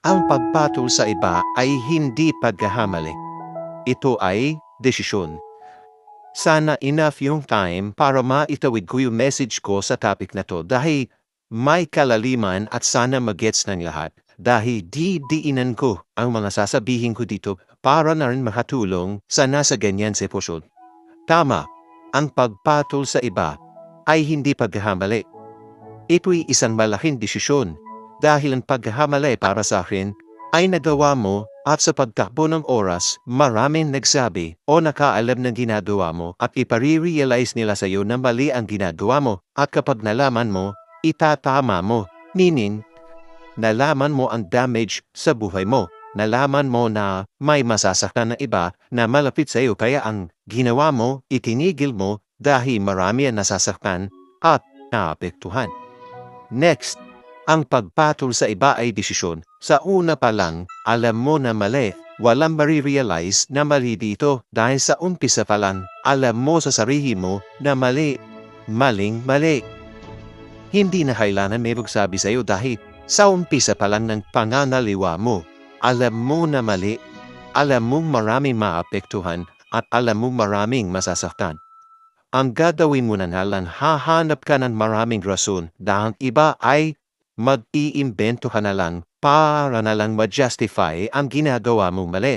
Ang pagpatol sa iba ay hindi pagkahamali. Ito ay desisyon. Sana enough yung time para maitawid ko yung message ko sa topic na to dahil may kalaliman at sana magets ng lahat. Dahil diinan ko ang mga sasabihin ko dito para na rin makatulong sa nasa ganyan sitwasyon. Tama, ang pagpatol sa iba ay hindi pagkahamali. Ito'y isang malaking desisyon dahil ang pagkahamali para sa akin ay nagawa mo at sa pagtakbo ng oras maraming nagsabi o nakaalam ng ginagawa mo at ipare-realize nila sa iyo na mali ang ginagawa mo at kapag nalaman mo, itatama mo. Meaning, nalaman mo ang damage sa buhay mo. Nalaman mo na may masasaktan na iba na malapit sa iyo kaya ang ginawa mo, itinigil mo dahil marami ang nasasaktan at naapektuhan. Next, ang pagpatol sa iba ay desisyon. Sa una pa lang, alam mo na mali. Walang marirealize na mali dito dahil sa umpisa pa lang, alam mo sa sarili mo na mali. Maling mali. Hindi na kailangan may magsabi sa iyo dahil sa umpisa pa lang ng panganaliwa mo, alam mo na mali. Alam mong maraming maapektuhan at alam mong maraming masasaktan. Ang gagawin mo na lang, hahanap ka ng maraming rason dahil iba ay mag-iimbento ka na lang para na lang ma-justify ang ginagawa mong mali.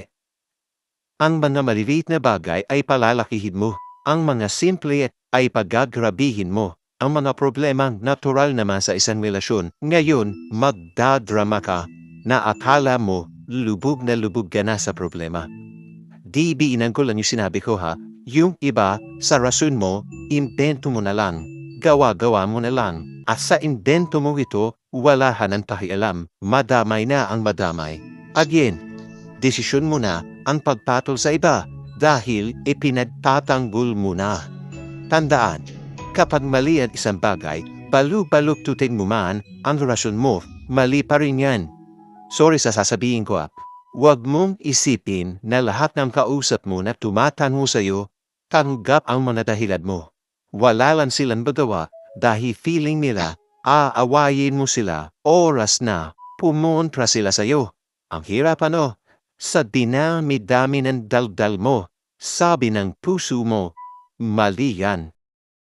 Ang mga maliliit na bagay ay palalakihin mo. Ang mga simple ay pagagrabihin mo. Ang mga problemang natural naman sa isang relasyon. Ngayon, magdadrama ka na akala mo lubog na lubog ka na sa problema. Di biinan ko lang yung sinabi ko ha. Yung iba, sa rason mo, imbento mo na lang. Gawa-gawa mo na lang. At sa imbento mo ito, wala ka ng pakialam. Madamay na ang madamay. Again, desisyon mo na ang pagpatol sa iba dahil ipinagtatanggol mo na. Tandaan, kapag mali ang isang bagay, baluk-baluktutin mo man ang relasyon mo, mali pa rin yan. Sorry sa sasabihin ko. Huwag mong isipin na lahat ng kausap mo na tumatango sa iyo, tanggap ang mga dahilan mo. Wala lang silang magawa dahil feeling nila, aawayin mo sila, oras na, pumuntra sila sa iyo. Ang hirap ano, sa dinami-dami ng daldal mo, sabi ng puso mo, mali yan.